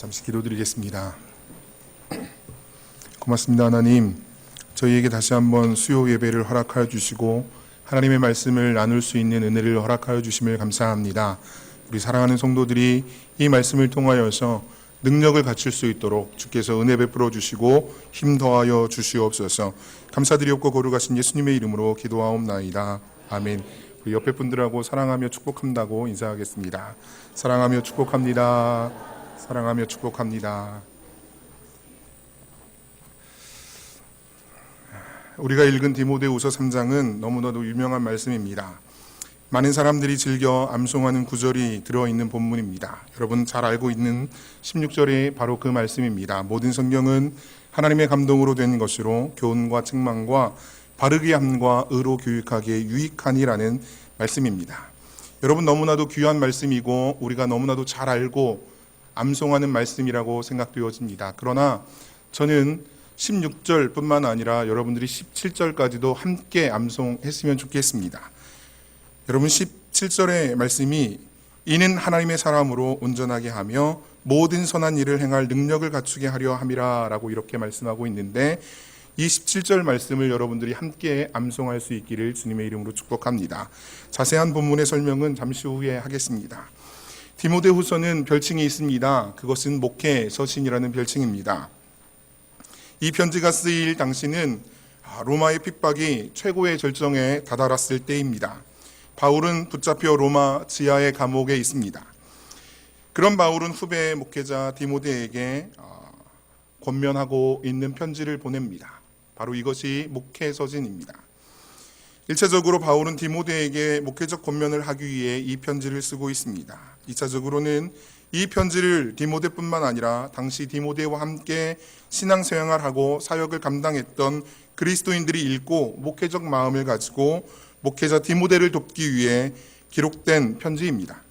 잠시 기도드리겠습니다. 고맙습니다. 하나님, 저희에게 다시 한번 수요 예배를 허락하여 주시고 하나님의 말씀을 나눌 수 있는 은혜를 허락하여 주심을 감사합니다. 우리 사랑하는 성도들이 이 말씀을 통하여서 능력을 갖출 수 있도록 주께서 은혜 베풀어 주시고 힘 더하여 주시옵소서. 감사드리옵고 거룩하신 예수님의 이름으로 기도하옵나이다. 아멘. 우리 옆에 분들하고 사랑하며 축복한다고 인사하겠습니다. 사랑하며 축복합니다. 사랑하며 축복합니다. 우리가 읽은 디모데후서 3장은 너무나도 유명한 말씀입니다. 많은 사람들이 즐겨 암송하는 구절이 들어있는 본문입니다. 여러분 잘 알고 있는 16절이 바로 그 말씀입니다. 모든 성경은 하나님의 감동으로 된 것으로 교훈과 책망과 바르게 함과 의로 교육하기에 유익하니라는 말씀입니다. 여러분 너무나도 귀한 말씀이고 우리가 너무나도 잘 알고 암송하는 말씀이라고 생각되어집니다. 그러나 저는 16절뿐만 아니라 여러분들이 17절까지도 함께 암송했으면 좋겠습니다. 여러분 17절의 말씀이 이는 하나님의 사람으로 온전하게 하며 모든 선한 일을 행할 능력을 갖추게 하려 함이라 라고 이렇게 말씀하고 있는데 이 17절 말씀을 여러분들이 함께 암송할 수 있기를 주님의 이름으로 축복합니다. 자세한 본문의 설명은 잠시 후에 하겠습니다. 디모데후서는 별칭이 있습니다. 그것은 목회 서신이라는 별칭입니다. 이 편지가 쓰일 당시는 로마의 핍박이 최고의 절정에 다다랐을 때입니다. 바울은 붙잡혀 로마 지하의 감옥에 있습니다. 그런 바울은 후배 목회자 디모데에게 권면하고 있는 편지를 보냅니다. 바로 이것이 목회 서신입니다. 일차적으로 바울은 디모데에게 목회적 권면을 하기 위해 이 편지를 쓰고 있습니다. 2차적으로는 이 편지를 디모데뿐만 아니라 당시 디모데와 함께 신앙생활을 하고 사역을 감당했던 그리스도인들이 읽고 목회적 마음을 가지고 목회자 디모데를 돕기 위해 기록된 편지입니다.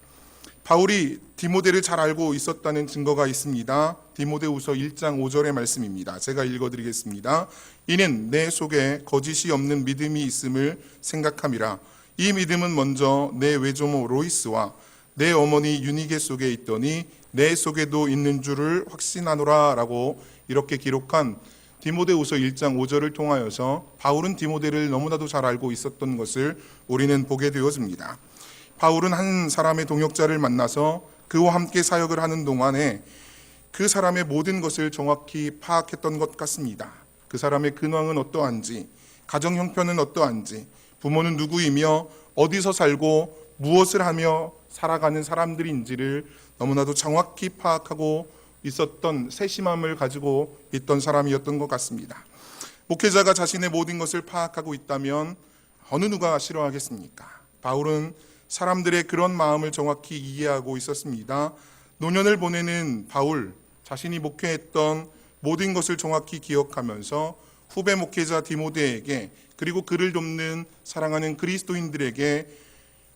바울이 디모데를 잘 알고 있었다는 증거가 있습니다. 디모데후서 1장 5절의 말씀입니다. 제가 읽어드리겠습니다. 이는 내 속에 거짓이 없는 믿음이 있음을 생각함이라. 이 믿음은 먼저 내 외조모 로이스와 내 어머니 유니게 속에 있더니 내 속에도 있는 줄을 확신하노라 라고 이렇게 기록한 디모데후서 1장 5절을 통하여서 바울은 디모데를 너무나도 잘 알고 있었던 것을 우리는 보게 되어집니다. 바울은 한 사람의 동역자를 만나서 그와 함께 사역을 하는 동안에 그 사람의 모든 것을 정확히 파악했던 것 같습니다. 그 사람의 근황은 어떠한지, 가정 형편은 어떠한지, 부모는 누구이며 어디서 살고 무엇을 하며 살아가는 사람들인지를 너무나도 정확히 파악하고 있었던 세심함을 가지고 있던 사람이었던 것 같습니다. 목회자가 자신의 모든 것을 파악하고 있다면 어느 누가 싫어하겠습니까? 바울은 사람들의 그런 마음을 정확히 이해하고 있었습니다. 노년을 보내는 바울, 자신이 목회했던 모든 것을 정확히 기억하면서 후배 목회자 디모데에게 그리고 그를 돕는 사랑하는 그리스도인들에게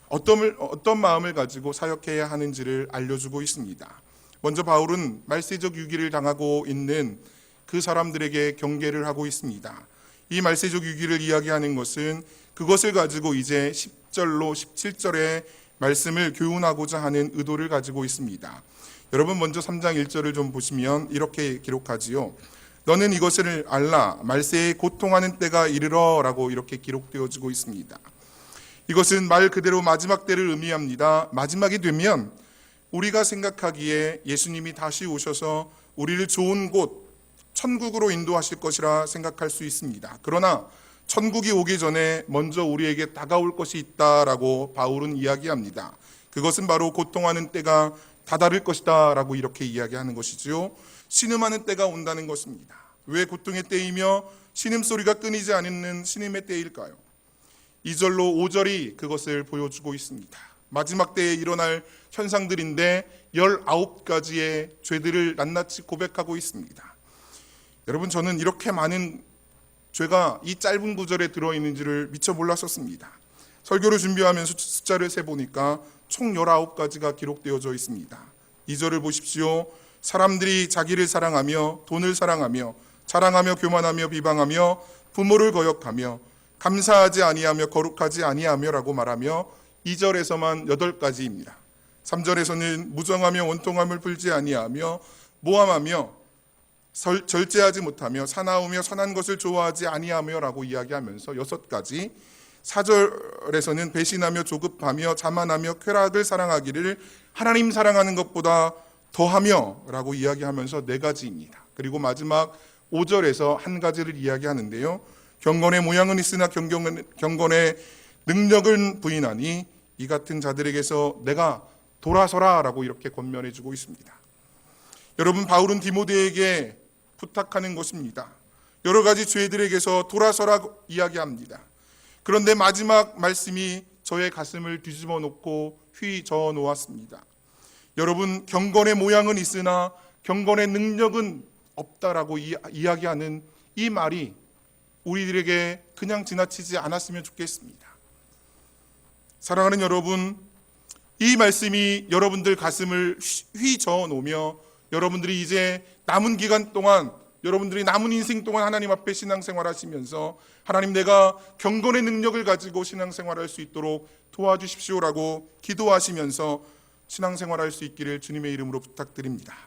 어떤 마음을 가지고 사역해야 하는지를 알려주고 있습니다. 먼저 바울은 말세적 위기를 당하고 있는 그 사람들에게 경계를 하고 있습니다. 이 말세적 위기를 이야기하는 것은 그것을 가지고 이제 10절로 17절의 말씀을 교훈하고자 하는 의도를 가지고 있습니다. 여러분 먼저 3장 1절을 좀 보시면 이렇게 기록하지요. 너는 이것을 알라 말세에 고통하는 때가 이르러 라고 이렇게 기록되어지고 있습니다. 이것은 말 그대로 마지막 때를 의미합니다. 마지막이 되면 우리가 생각하기에 예수님이 다시 오셔서 우리를 좋은 곳 천국으로 인도하실 것이라 생각할 수 있습니다. 그러나 천국이 오기 전에 먼저 우리에게 다가올 것이 있다라고 바울은 이야기합니다. 그것은 바로 고통하는 때가 다다를 것이다 라고 이렇게 이야기하는 것이지요. 신음하는 때가 온다는 것입니다. 왜 고통의 때이며 신음소리가 끊이지 않는 신음의 때일까요? 2절로 5절이 그것을 보여주고 있습니다. 마지막 때에 일어날 현상들인데 19가지의 죄들을 낱낱이 고백하고 있습니다. 여러분 저는 이렇게 많은 죄가 이 짧은 구절에 들어있는지를 미처 몰랐었습니다. 설교를 준비하면서 숫자를 세보니까 총 19가지가 기록되어져 있습니다. 2절을 보십시오. 사람들이 자기를 사랑하며 돈을 사랑하며 자랑하며 교만하며 비방하며 부모를 거역하며 감사하지 아니하며 거룩하지 아니하며라고 말하며 2절에서만 8가지입니다. 3절에서는 무정하며 원통함을 풀지 아니하며 모함하며 절제하지 못하며 사나우며 선한 것을 좋아하지 아니하며라고 이야기하면서 6가지 4절에서는 배신하며 조급하며 자만하며 쾌락을 사랑하기를 하나님 사랑하는 것보다 더하며라고 이야기하면서 4가지입니다. 그리고 마지막 5절에서 한 가지를 이야기하는데요. 경건의 모양은 있으나 경건의 능력은 부인하니 이 같은 자들에게서 내가 돌아서라라고 이렇게 권면해주고 있습니다. 여러분, 바울은 디모데에게 부탁하는 것입니다. 여러 가지 죄들에게서 돌아서라 이야기합니다. 그런데 마지막 말씀이 저의 가슴을 뒤집어 놓고 휘저어 놓았습니다. 여러분, 경건의 모양은 있으나 경건의 능력은 없다라고 이야기하는 이 말이 우리들에게 그냥 지나치지 않았으면 좋겠습니다. 사랑하는 여러분, 이 말씀이 여러분들 가슴을 휘저어 놓으며 여러분들이 이제 남은 기간 동안, 여러분들이 남은 인생 동안 하나님 앞에 신앙생활 하시면서 하나님, 내가 경건의 능력을 가지고 신앙생활할 수 있도록 도와주십시오라고 기도하시면서 신앙생활할 수 있기를 주님의 이름으로 부탁드립니다.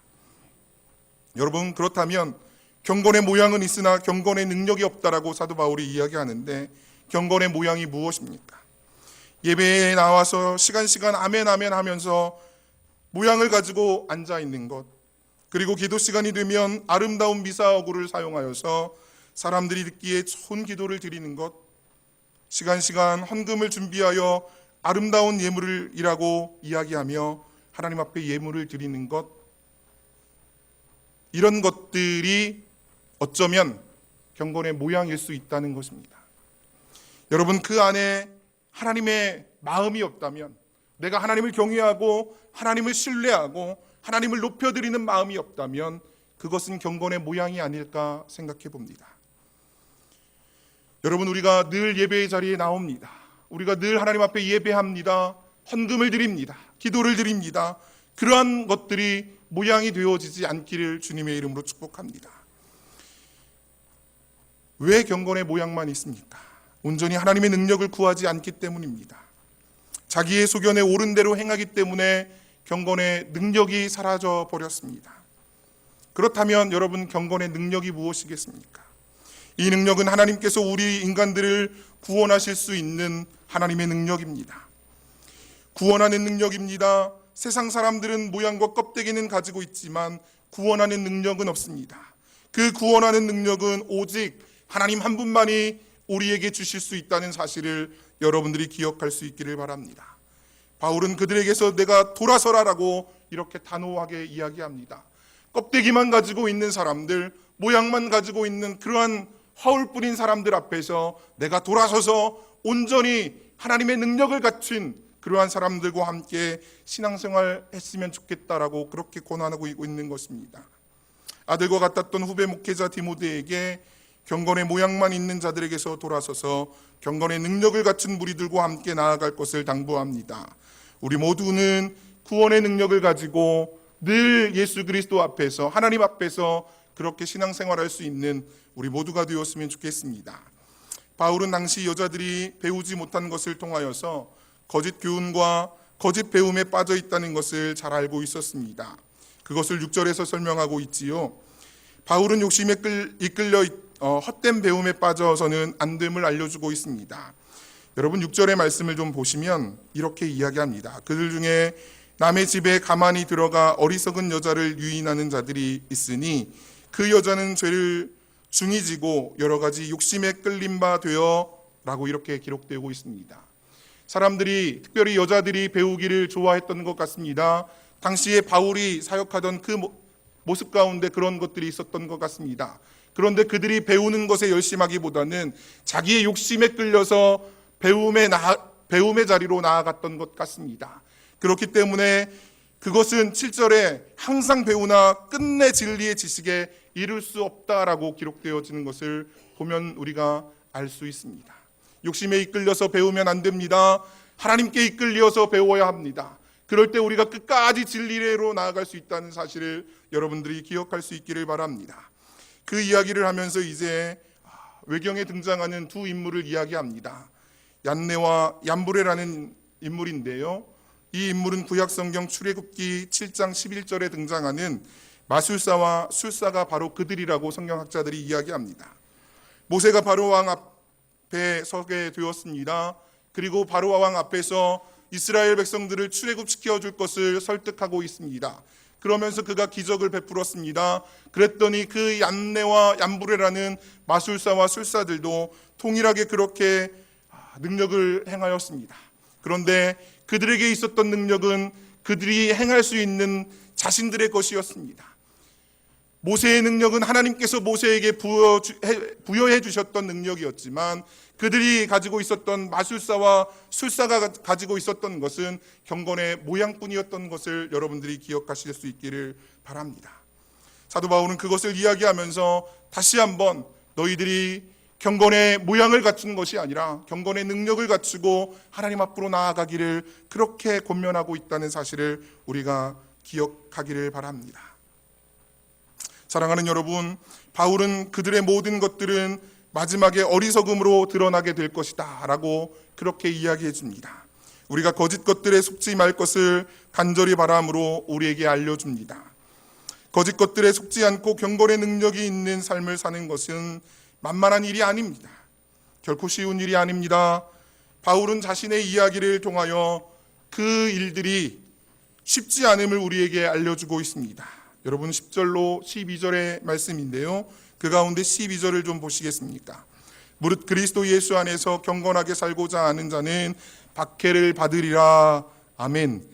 여러분, 그렇다면 경건의 모양은 있으나 경건의 능력이 없다라고 사도 바울이 이야기하는데, 경건의 모양이 무엇입니까? 예배에 나와서 시간 아멘 아멘 하면서 모양을 가지고 앉아 있는 것, 그리고 기도 시간이 되면 아름다운 미사어구를 사용하여서 사람들이 듣기에 좋은 기도를 드리는 것, 시간 헌금을 준비하여 아름다운 예물이라고 이야기하며 하나님 앞에 예물을 드리는 것, 이런 것들이 어쩌면 경건의 모양일 수 있다는 것입니다. 여러분, 그 안에 하나님의 마음이 없다면, 내가 하나님을 경외하고 하나님을 신뢰하고 하나님을 높여드리는 마음이 없다면 그것은 경건의 모양이 아닐까 생각해 봅니다. 여러분, 우리가 늘 예배의 자리에 나옵니다. 우리가 늘 하나님 앞에 예배합니다. 헌금을 드립니다. 기도를 드립니다. 그러한 것들이 모양이 되어지지 않기를 주님의 이름으로 축복합니다. 왜 경건의 모양만 있습니까? 온전히 하나님의 능력을 구하지 않기 때문입니다. 자기의 소견에 옳은 대로 행하기 때문에 경건의 능력이 사라져 버렸습니다. 그렇다면 여러분, 경건의 능력이 무엇이겠습니까? 이 능력은 하나님께서 우리 인간들을 구원하실 수 있는 하나님의 능력입니다. 구원하는 능력입니다. 세상 사람들은 모양과 껍데기는 가지고 있지만 구원하는 능력은 없습니다. 그 구원하는 능력은 오직 하나님 한 분만이 우리에게 주실 수 있다는 사실을 여러분들이 기억할 수 있기를 바랍니다. 바울은 그들에게서 내가 돌아서라라고 이렇게 단호하게 이야기합니다. 껍데기만 가지고 있는 사람들, 모양만 가지고 있는 그러한 허울 뿌린 사람들 앞에서 내가 돌아서서 온전히 하나님의 능력을 갖춘 그러한 사람들과 함께 신앙생활 했으면 좋겠다라고 그렇게 권하고 있는 것입니다. 아들과 같았던 후배 목회자 디모데에게 경건의 모양만 있는 자들에게서 돌아서서 경건의 능력을 갖춘 무리들과 함께 나아갈 것을 당부합니다. 우리 모두는 구원의 능력을 가지고 늘 예수 그리스도 앞에서, 하나님 앞에서 그렇게 신앙생활할 수 있는 우리 모두가 되었으면 좋겠습니다. 바울은 당시 여자들이 배우지 못한 것을 통하여서 거짓 교훈과 거짓 배움에 빠져 있다는 것을 잘 알고 있었습니다. 그것을 6절에서 설명하고 있지요. 바울은 욕심에 이끌려 헛된 배움에 빠져서는 안 됨을 알려주고 있습니다. 여러분, 6절의 말씀을 좀 보시면 이렇게 이야기합니다. 그들 중에 남의 집에 가만히 들어가 어리석은 여자를 유인하는 자들이 있으니 그 여자는 죄를 중히 지고 여러 가지 욕심에 끌린 바 되어 라고 이렇게 기록되고 있습니다. 사람들이, 특별히 여자들이 배우기를 좋아했던 것 같습니다. 당시에 바울이 사역하던 그 모습 가운데 그런 것들이 있었던 것 같습니다. 그런데 그들이 배우는 것에 열심하기보다는 자기의 욕심에 끌려서 배움의 자리로 나아갔던 것 같습니다. 그렇기 때문에 그것은 7절에 항상 배우나 끝내 진리의 지식에 이를 수 없다라고 기록되어지는 것을 보면 우리가 알 수 있습니다. 욕심에 이끌려서 배우면 안 됩니다. 하나님께 이끌려서 배워야 합니다. 그럴 때 우리가 끝까지 진리로 나아갈 수 있다는 사실을 여러분들이 기억할 수 있기를 바랍니다. 그 이야기를 하면서 이제 외경에 등장하는 두 인물을 이야기합니다. 얀네와 얀브레라는 인물인데요. 이 인물은 구약성경 출애굽기 7장 11절에 등장하는 마술사와 술사가 바로 그들이라고 성경학자들이 이야기합니다. 모세가 바로 왕 앞에 서게 되었습니다. 그리고 바로 왕 앞에서 이스라엘 백성들을 출애굽시켜 줄 것을 설득하고 있습니다. 그러면서 그가 기적을 베풀었습니다. 그랬더니 그 얀네와 얀부레라는 마술사와 술사들도 동일하게 그렇게 능력을 행하였습니다. 그런데 그들에게 있었던 능력은 그들이 행할 수 있는 자신들의 것이었습니다. 모세의 능력은 하나님께서 모세에게 부여해 주셨던 능력이었지만 그들이 가지고 있었던 마술사와 술사가 가지고 있었던 것은 경건의 모양뿐이었던 것을 여러분들이 기억하실 수 있기를 바랍니다. 사도 바울은 그것을 이야기하면서 다시 한번 너희들이 경건의 모양을 갖추는 것이 아니라 경건의 능력을 갖추고 하나님 앞으로 나아가기를 그렇게 권면하고 있다는 사실을 우리가 기억하기를 바랍니다. 사랑하는 여러분, 바울은 그들의 모든 것들은 마지막에 어리석음으로 드러나게 될 것이다 라고 그렇게 이야기해 줍니다. 우리가 거짓 것들에 속지 말 것을 간절히 바람으로 우리에게 알려줍니다. 거짓 것들에 속지 않고 경건의 능력이 있는 삶을 사는 것은 만만한 일이 아닙니다. 결코 쉬운 일이 아닙니다. 바울은 자신의 이야기를 통하여 그 일들이 쉽지 않음을 우리에게 알려주고 있습니다. 여러분 10절로 12절의 말씀인데요. 그 가운데 12절을 좀 보시겠습니까? 무릇 그리스도 예수 안에서 경건하게 살고자 하는 자는 박해를 받으리라. 아멘.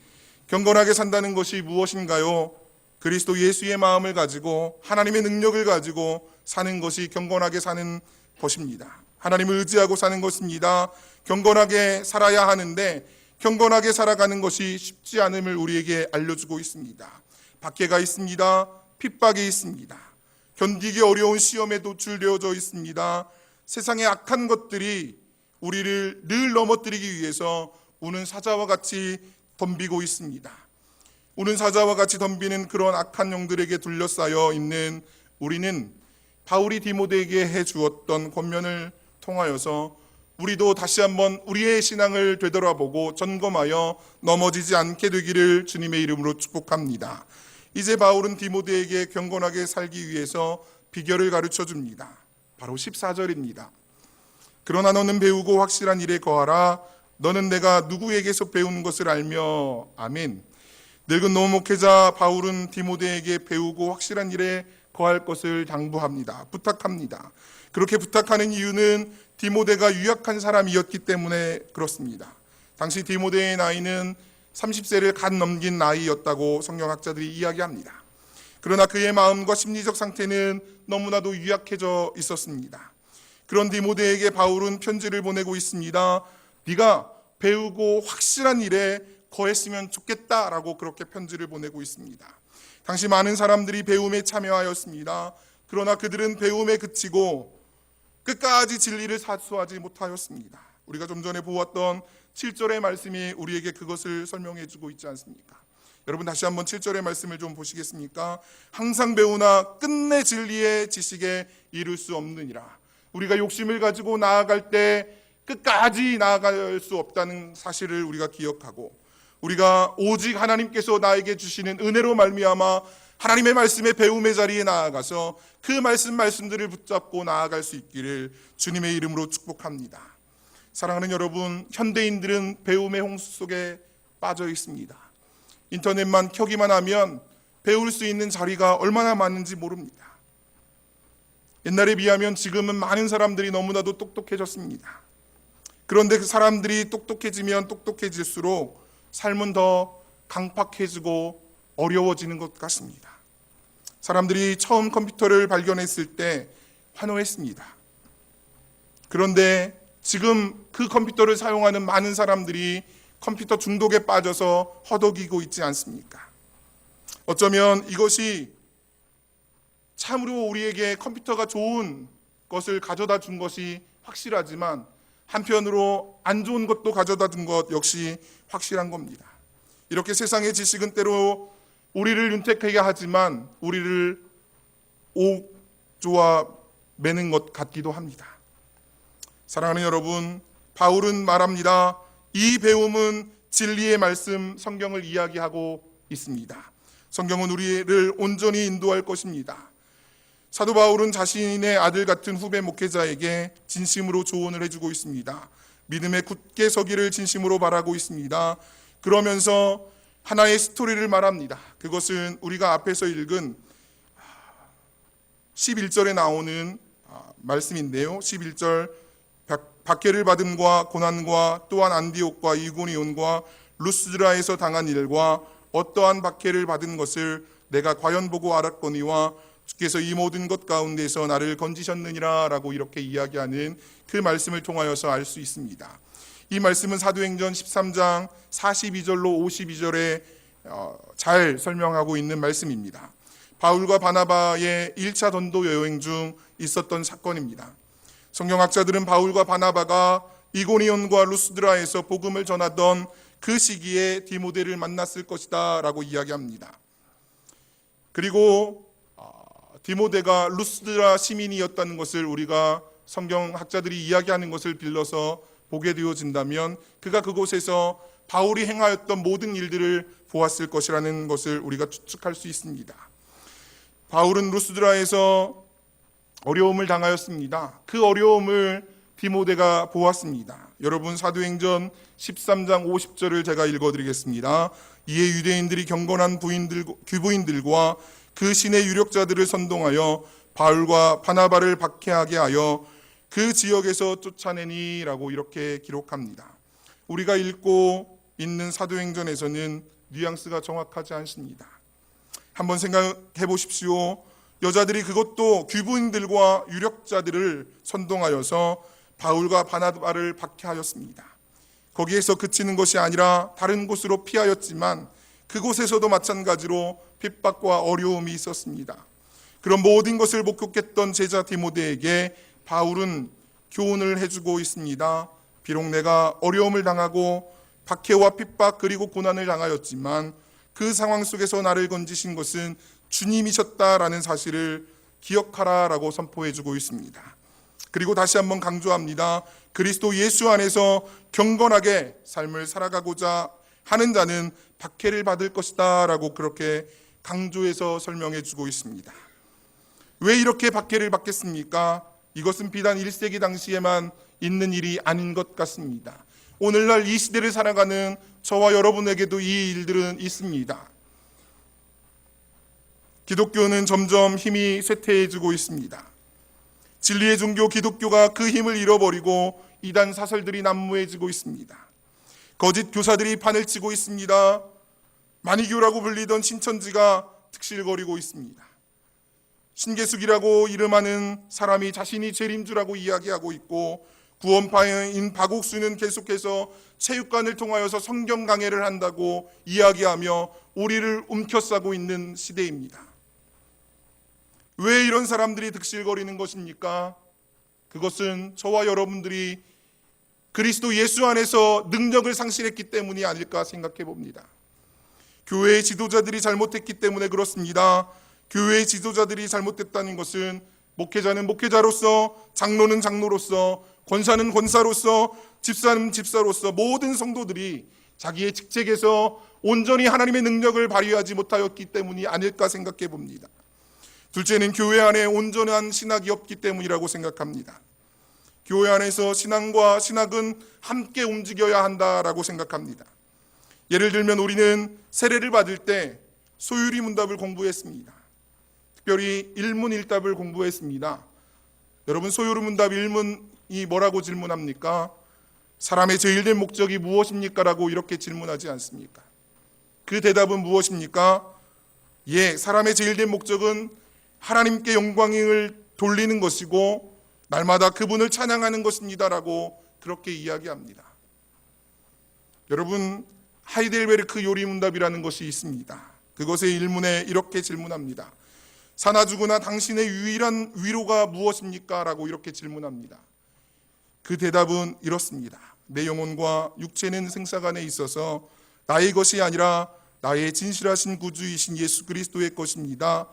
경건하게 산다는 것이 무엇인가요? 그리스도 예수의 마음을 가지고 하나님의 능력을 가지고 사는 것이 경건하게 사는 것입니다. 하나님을 의지하고 사는 것입니다. 경건하게 살아야 하는데 경건하게 살아가는 것이 쉽지 않음을 우리에게 알려주고 있습니다. 박해가 있습니다. 핍박이 있습니다. 견디기 어려운 시험에 노출되어져 있습니다. 세상의 악한 것들이 우리를 늘 넘어뜨리기 위해서 우는 사자와 같이 덤비고 있습니다. 우는 사자와 같이 덤비는 그런 악한 영들에게 둘러싸여 있는 우리는 바울이 디모데에게 해주었던 권면을 통하여서 우리도 다시 한번 우리의 신앙을 되돌아보고 점검하여 넘어지지 않게 되기를 주님의 이름으로 축복합니다. 이제 바울은 디모데에게 경건하게 살기 위해서 비결을 가르쳐 줍니다. 바로 14절입니다. 그러나 너는 배우고 확실한 일에 거하라. 너는 내가 누구에게서 배운 것을 알며. 아멘. 늙은 노 목회자 바울은 디모데에게 배우고 확실한 일에 거할 것을 당부합니다. 부탁합니다. 그렇게 부탁하는 이유는 디모데가 유약한 사람이었기 때문에 그렇습니다. 당시 디모데의 나이는 30세를 갓 넘긴 나이였다고 성경학자들이 이야기합니다. 그러나 그의 마음과 심리적 상태는 너무나도 유약해져 있었습니다. 그런 디모데에게 바울은 편지를 보내고 있습니다. 네가 배우고 확실한 일에 거했으면 좋겠다라고 그렇게 편지를 보내고 있습니다. 당시 많은 사람들이 배움에 참여하였습니다. 그러나 그들은 배움에 그치고 끝까지 진리를 사수하지 못하였습니다. 우리가 좀 전에 보았던 7절의 말씀이 우리에게 그것을 설명해 주고 있지 않습니까? 여러분 다시 한번 7절의 말씀을 좀 보시겠습니까? 항상 배우나 끝내 진리의 지식에 이를 수 없느니라. 우리가 욕심을 가지고 나아갈 때 끝까지 나아갈 수 없다는 사실을 우리가 기억하고 우리가 오직 하나님께서 나에게 주시는 은혜로 말미암아 하나님의 말씀의 배움의 자리에 나아가서 그 말씀들을 붙잡고 나아갈 수 있기를 주님의 이름으로 축복합니다. 사랑하는 여러분, 현대인들은 배움의 홍수 속에 빠져 있습니다. 인터넷만 켜기만 하면 배울 수 있는 자리가 얼마나 많은지 모릅니다. 옛날에 비하면 지금은 많은 사람들이 너무나도 똑똑해졌습니다. 그런데 그 사람들이 똑똑해지면 똑똑해질수록 삶은 더 강팍해지고 어려워지는 것 같습니다. 사람들이 처음 컴퓨터를 발견했을 때 환호했습니다. 그런데 지금 그 컴퓨터를 사용하는 많은 사람들이 컴퓨터 중독에 빠져서 허덕이고 있지 않습니까? 어쩌면 이것이 참으로 우리에게 컴퓨터가 좋은 것을 가져다 준 것이 확실하지만 한편으로 안 좋은 것도 가져다 준 것 역시 확실한 겁니다. 이렇게 세상의 지식은 때로 우리를 윤택하게 하지만 우리를 옥조와 매는 것 같기도 합니다. 사랑하는 여러분, 바울은 말합니다. 이 배움은 진리의 말씀 성경을 이야기하고 있습니다. 성경은 우리를 온전히 인도할 것입니다. 사도 바울은 자신의 아들 같은 후배 목회자에게 진심으로 조언을 해주고 있습니다. 믿음에 굳게 서기를 진심으로 바라고 있습니다. 그러면서 하나의 스토리를 말합니다. 그것은 우리가 앞에서 읽은 11절에 나오는 말씀인데요. 11절 박해를 받음과 고난과 또한 안디옥과 이고니온과 루스드라에서 당한 일과 어떠한 박해를 받은 것을 내가 과연 보고 알았거니와 주께서 이 모든 것 가운데서 나를 건지셨느니라 라고 이렇게 이야기하는 그 말씀을 통하여서 알 수 있습니다. 이 말씀은 사도행전 13장 42절로 52절에 잘 설명하고 있는 말씀입니다. 바울과 바나바의 1차 전도 여행 중 있었던 사건입니다. 성경학자들은 바울과 바나바가 이고니온과 루스드라에서 복음을 전하던 그 시기에 디모데를 만났을 것이다 라고 이야기합니다. 그리고 디모데가 루스드라 시민이었다는 것을 우리가 성경학자들이 이야기하는 것을 빌려서 보게 되어진다면 그가 그곳에서 바울이 행하였던 모든 일들을 보았을 것이라는 것을 우리가 추측할 수 있습니다. 바울은 루스드라에서 어려움을 당하였습니다. 그 어려움을 디모데가 보았습니다. 여러분, 사도행전 13장 50절을 제가 읽어드리겠습니다. 이에 유대인들이 경건한 귀부인들과 그 신의 유력자들을 선동하여 바울과 바나바를 박해하게 하여 그 지역에서 쫓아내니 라고 이렇게 기록합니다. 우리가 읽고 있는 사도행전에서는 뉘앙스가 정확하지 않습니다. 한번 생각해 보십시오. 여자들이 그것도 귀부인들과 유력자들을 선동하여서 바울과 바나바를 박해하였습니다. 거기에서 그치는 것이 아니라 다른 곳으로 피하였지만 그곳에서도 마찬가지로 핍박과 어려움이 있었습니다. 그런 모든 것을 목격했던 제자 디모데에게 바울은 교훈을 해주고 있습니다. 비록 내가 어려움을 당하고 박해와 핍박 그리고 고난을 당하였지만 그 상황 속에서 나를 건지신 것은 주님이셨다라는 사실을 기억하라라고 선포해주고 있습니다. 그리고 다시 한번 강조합니다. 그리스도 예수 안에서 경건하게 삶을 살아가고자 하는 자는 박해를 받을 것이다 라고 그렇게 강조해서 설명해주고 있습니다. 왜 이렇게 박해를 받겠습니까? 이것은 비단 1세기 당시에만 있는 일이 아닌 것 같습니다. 오늘날 이 시대를 살아가는 저와 여러분에게도 이 일들은 있습니다. 기독교는 점점 힘이 쇠퇴해지고 있습니다. 진리의 종교 기독교가 그 힘을 잃어버리고 이단 사설들이 난무해지고 있습니다. 거짓 교사들이 판을 치고 있습니다. 만이교라고 불리던 신천지가 득실거리고 있습니다. 신계숙이라고 이름하는 사람이 자신이 재림주라고 이야기하고 있고 구원파인 박옥수는 계속해서 체육관을 통하여서 성경 강해를 한다고 이야기하며 우리를 움켜싸고 있는 시대입니다. 왜 이런 사람들이 득실거리는 것입니까? 그것은 저와 여러분들이 그리스도 예수 안에서 능력을 상실했기 때문이 아닐까 생각해 봅니다. 교회의 지도자들이 잘못했기 때문에 그렇습니다. 교회의 지도자들이 잘못됐다는 것은 목회자는 목회자로서, 장로는 장로로서, 권사는 권사로서, 집사는 집사로서 모든 성도들이 자기의 직책에서 온전히 하나님의 능력을 발휘하지 못하였기 때문이 아닐까 생각해 봅니다. 둘째는 교회 안에 온전한 신학이 없기 때문이라고 생각합니다. 교회 안에서 신앙과 신학은 함께 움직여야 한다라고 생각합니다. 예를 들면 우리는 세례를 받을 때 소유리 문답을 공부했습니다. 특별히 일문일답을 공부했습니다. 여러분, 소유리 문답 일문이 뭐라고 질문합니까? 사람의 제일 된 목적이 무엇입니까? 라고 이렇게 질문하지 않습니까? 그 대답은 무엇입니까? 예, 사람의 제일 된 목적은 하나님께 영광을 돌리는 것이고 날마다 그분을 찬양하는 것입니다라고 그렇게 이야기합니다. 여러분, 하이델베르크 요리문답이라는 것이 있습니다. 그것의 일문에 이렇게 질문합니다. 사나 죽으나 당신의 유일한 위로가 무엇입니까? 라고 이렇게 질문합니다. 그 대답은 이렇습니다. 내 영혼과 육체는 생사간에 있어서 나의 것이 아니라 나의 진실하신 구주이신 예수 그리스도의 것입니다.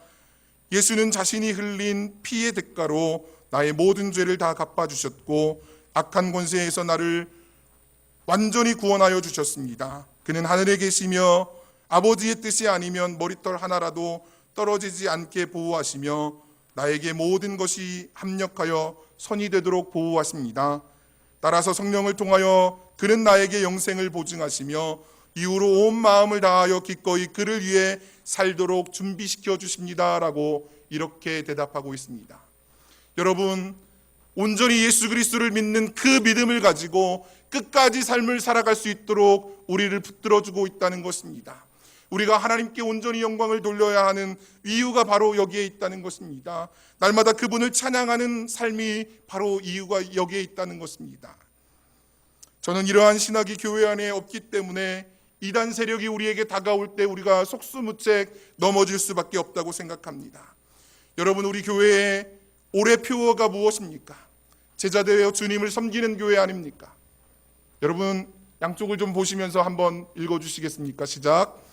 예수는 자신이 흘린 피의 대가로 나의 모든 죄를 다 갚아주셨고 악한 권세에서 나를 완전히 구원하여 주셨습니다. 그는 하늘에 계시며 아버지의 뜻이 아니면 머리털 하나라도 떨어지지 않게 보호하시며 나에게 모든 것이 합력하여 선이 되도록 보호하십니다. 따라서 성령을 통하여 그는 나에게 영생을 보증하시며 이후로 온 마음을 다하여 기꺼이 그를 위해 살도록 준비시켜 주십니다. 라고 이렇게 대답하고 있습니다. 여러분, 온전히 예수 그리스도를 믿는 그 믿음을 가지고 끝까지 삶을 살아갈 수 있도록 우리를 붙들어주고 있다는 것입니다. 우리가 하나님께 온전히 영광을 돌려야 하는 이유가 바로 여기에 있다는 것입니다. 날마다 그분을 찬양하는 삶이 바로 이유가 여기에 있다는 것입니다. 저는 이러한 신학이 교회 안에 없기 때문에 이단 세력이 우리에게 다가올 때 우리가 속수무책 넘어질 수밖에 없다고 생각합니다. 여러분, 우리 교회의 올해 표어가 무엇입니까? 제자되어 주님을 섬기는 교회 아닙니까? 여러분, 양쪽을 좀 보시면서 한번 읽어주시겠습니까? 시작.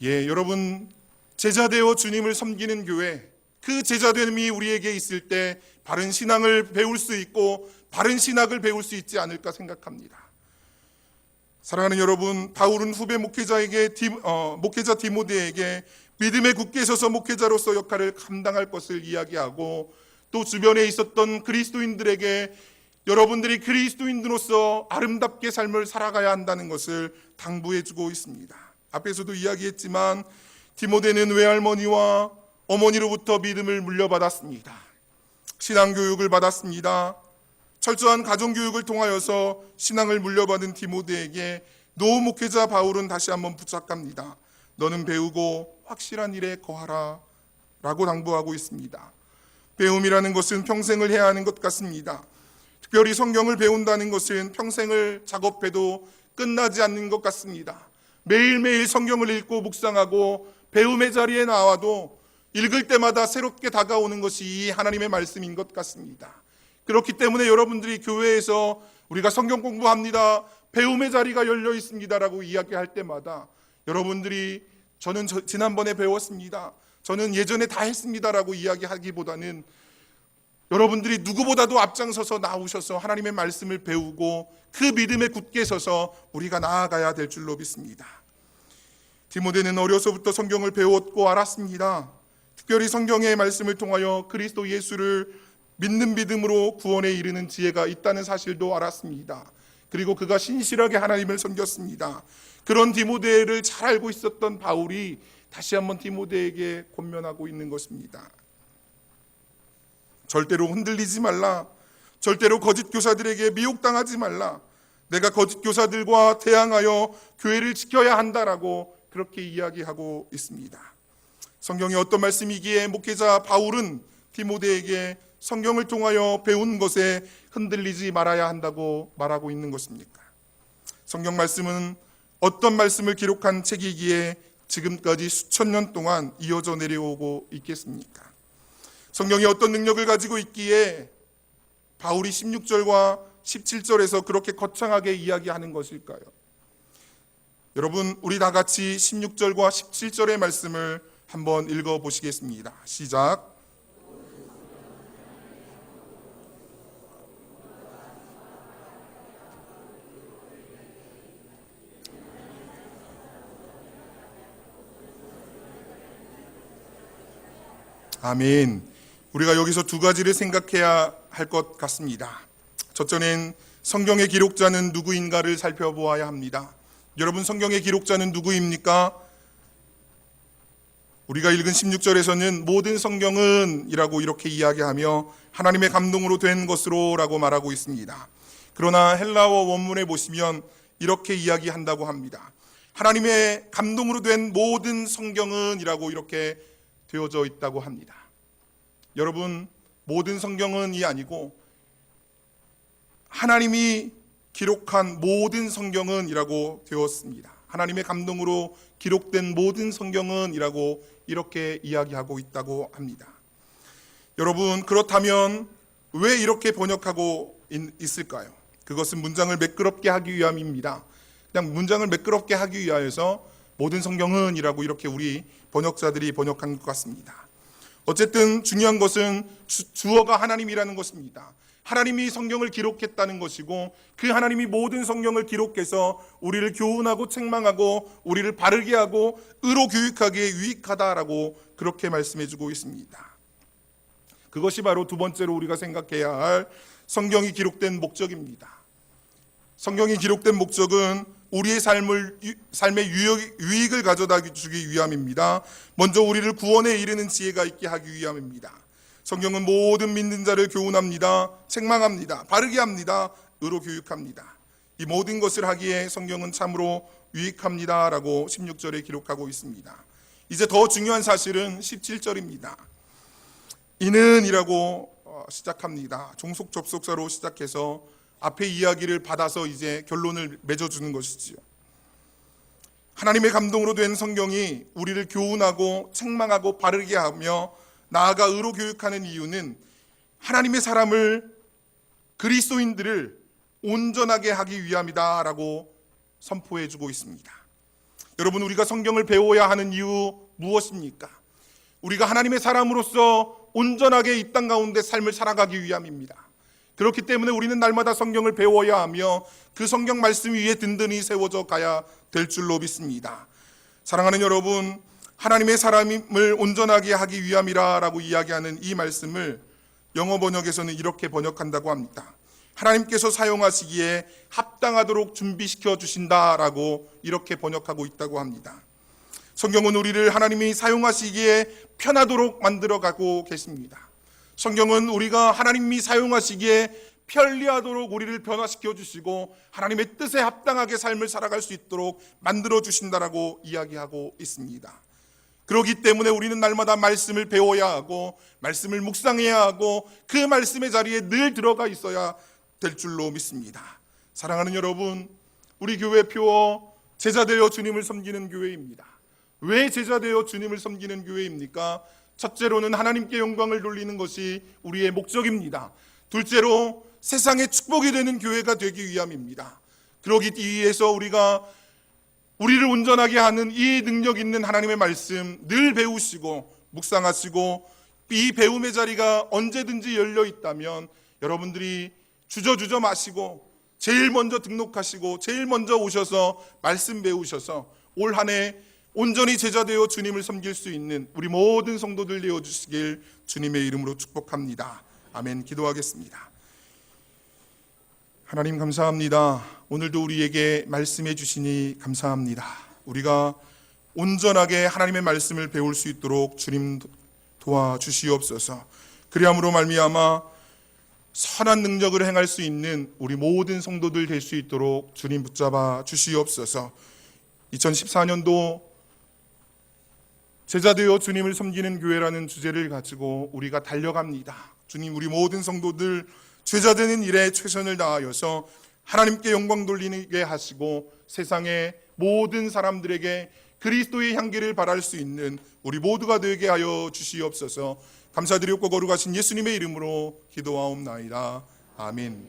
여러분, 제자되어 주님을 섬기는 교회, 그 제자됨이 우리에게 있을 때 바른 신앙을 배울 수 있고 바른 신학을 배울 수 있지 않을까 생각합니다. 사랑하는 여러분, 바울은 후배 목회자 디모데에게 믿음에 굳게 서서 목회자로서 역할을 감당할 것을 이야기하고 또 주변에 있었던 그리스도인들에게 여러분들이 그리스도인으로서 아름답게 삶을 살아가야 한다는 것을 당부해 주고 있습니다. 앞에서도 이야기했지만 디모데는 외할머니와 어머니로부터 믿음을 물려받았습니다. 신앙교육을 받았습니다. 철저한 가정교육을 통하여서 신앙을 물려받은 디모데에게 노 목회자 바울은 다시 한번 부탁합니다. 너는 배우고 확실한 일에 거하라 라고 당부하고 있습니다. 배움이라는 것은 평생을 해야 하는 것 같습니다. 특별히 성경을 배운다는 것은 평생을 작업해도 끝나지 않는 것 같습니다. 매일매일 성경을 읽고 묵상하고 배움의 자리에 나와도 읽을 때마다 새롭게 다가오는 것이 이 하나님의 말씀인 것 같습니다. 그렇기 때문에 여러분들이 교회에서 우리가 성경 공부합니다, 배움의 자리가 열려 있습니다라고 이야기할 때마다 여러분들이 저는 지난번에 배웠습니다, 저는 예전에 다 했습니다라고 이야기하기보다는 여러분들이 누구보다도 앞장서서 나오셔서 하나님의 말씀을 배우고 그 믿음에 굳게 서서 우리가 나아가야 될 줄로 믿습니다. 디모데는 어려서부터 성경을 배웠고 알았습니다. 특별히 성경의 말씀을 통하여 그리스도 예수를 믿는 믿음으로 구원에 이르는 지혜가 있다는 사실도 알았습니다. 그리고 그가 신실하게 하나님을 섬겼습니다. 그런 디모데를 잘 알고 있었던 바울이 다시 한번 디모데에게 권면하고 있는 것입니다. 절대로 흔들리지 말라. 절대로 거짓 교사들에게 미혹당하지 말라. 내가 거짓 교사들과 대항하여 교회를 지켜야 한다라고 그렇게 이야기하고 있습니다. 성경에 어떤 말씀이기에 목회자 바울은 디모데에게 성경을 통하여 배운 것에 흔들리지 말아야 한다고 말하고 있는 것입니까? 성경 말씀은 어떤 말씀을 기록한 책이기에 지금까지 수천 년 동안 이어져 내려오고 있겠습니까? 성경이 어떤 능력을 가지고 있기에 바울이 16절과 17절에서 그렇게 거창하게 이야기하는 것일까요? 여러분, 우리 다 같이 16절과 17절의 말씀을 한번 읽어보시겠습니다. 시작. 아멘. 우리가 여기서 두 가지를 생각해야 할 것 같습니다. 첫째는 성경의 기록자는 누구인가를 살펴보아야 합니다. 여러분, 성경의 기록자는 누구입니까? 우리가 읽은 16절에서는 모든 성경은 이라고 이렇게 이야기하며 하나님의 감동으로 된 것으로 라고 말하고 있습니다. 그러나 헬라어 원문에 보시면 이렇게 이야기한다고 합니다. 하나님의 감동으로 된 모든 성경은 이라고 이렇게 되어져 있다고 합니다. 여러분, 모든 성경은이 아니고 하나님이 기록한 모든 성경은 이라고 되었습니다. 하나님의 감동으로 기록된 모든 성경은 이라고 이렇게 이야기하고 있다고 합니다. 여러분, 그렇다면 왜 이렇게 번역하고 있을까요? 그것은 문장을 매끄럽게 하기 위함입니다. 그냥 문장을 매끄럽게 하기 위하여서 모든 성경은 이라고 이렇게 우리 번역자들이 번역한 것 같습니다. 어쨌든 중요한 것은 주어가 하나님이라는 것입니다. 하나님이 성경을 기록했다는 것이고, 그 하나님이 모든 성경을 기록해서 우리를 교훈하고 책망하고 우리를 바르게 하고 의로 교육하기에 유익하다라고 그렇게 말씀해주고 있습니다. 그것이 바로 두 번째로 우리가 생각해야 할 성경이 기록된 목적입니다. 성경이 기록된 목적은 우리의 삶의 유익을 가져다 주기 위함입니다. 먼저 우리를 구원에 이르는 지혜가 있게 하기 위함입니다. 성경은 모든 믿는 자를 교훈합니다. 책망합니다. 바르게 합니다. 의로 교육합니다. 이 모든 것을 하기에 성경은 참으로 유익합니다라고 16절에 기록하고 있습니다. 이제 더 중요한 사실은 17절입니다. 이는 이라고 시작합니다. 종속 접속사로 시작해서 앞에 이야기를 받아서 이제 결론을 맺어주는 것이지요. 하나님의 감동으로 된 성경이 우리를 교훈하고 책망하고 바르게 하며 나아가 의로 교육하는 이유는 하나님의 사람을, 그리스도인들을 온전하게 하기 위함이다라고 선포해주고 있습니다. 여러분, 우리가 성경을 배워야 하는 이유 무엇입니까? 우리가 하나님의 사람으로서 온전하게 이 땅 가운데 삶을 살아가기 위함입니다. 그렇기 때문에 우리는 날마다 성경을 배워야 하며 그 성경 말씀 위에 든든히 세워져 가야 될 줄로 믿습니다. 사랑하는 여러분, 하나님의 사람을 온전하게 하기 위함이라고 이야기하는 이 말씀을 영어 번역에서는 이렇게 번역한다고 합니다. 하나님께서 사용하시기에 합당하도록 준비시켜 주신다라고 이렇게 번역하고 있다고 합니다. 성경은 우리를 하나님이 사용하시기에 편하도록 만들어가고 계십니다. 성경은 우리가 하나님이 사용하시기에 편리하도록 우리를 변화시켜 주시고 하나님의 뜻에 합당하게 삶을 살아갈 수 있도록 만들어 주신다라고 이야기하고 있습니다. 그렇기 때문에 우리는 날마다 말씀을 배워야 하고 말씀을 묵상해야 하고 그 말씀의 자리에 늘 들어가 있어야 될 줄로 믿습니다. 사랑하는 여러분, 우리 교회 표어 제자되어 주님을 섬기는 교회입니다. 왜 제자되어 주님을 섬기는 교회입니까? 첫째로는 하나님께 영광을 돌리는 것이 우리의 목적입니다. 둘째로 세상의 축복이 되는 교회가 되기 위함입니다. 그러기 위해서 우리를 온전하게 하는 이 능력 있는 하나님의 말씀 늘 배우시고 묵상하시고, 이 배움의 자리가 언제든지 열려 있다면 여러분들이 주저주저 마시고 제일 먼저 등록하시고 제일 먼저 오셔서 말씀 배우셔서 올 한 해 온전히 제자되어 주님을 섬길 수 있는 우리 모든 성도들 되어 주시길 주님의 이름으로 축복합니다. 아멘. 기도하겠습니다. 하나님 감사합니다. 오늘도 우리에게 말씀해 주시니 감사합니다. 우리가 온전하게 하나님의 말씀을 배울 수 있도록 주님 도와주시옵소서. 그리함으로 말미암아 선한 능력을 행할 수 있는 우리 모든 성도들 될 수 있도록 주님 붙잡아 주시옵소서. 2014년도 제자되어 주님을 섬기는 교회라는 주제를 가지고 우리가 달려갑니다. 주님, 우리 모든 성도들 제자되는 일에 최선을 다하여서 하나님께 영광 돌리게 하시고 세상의 모든 사람들에게 그리스도의 향기를 발할 수 있는 우리 모두가 되게 하여 주시옵소서. 감사드리옵고 거룩하신 예수님의 이름으로 기도하옵나이다. 아멘.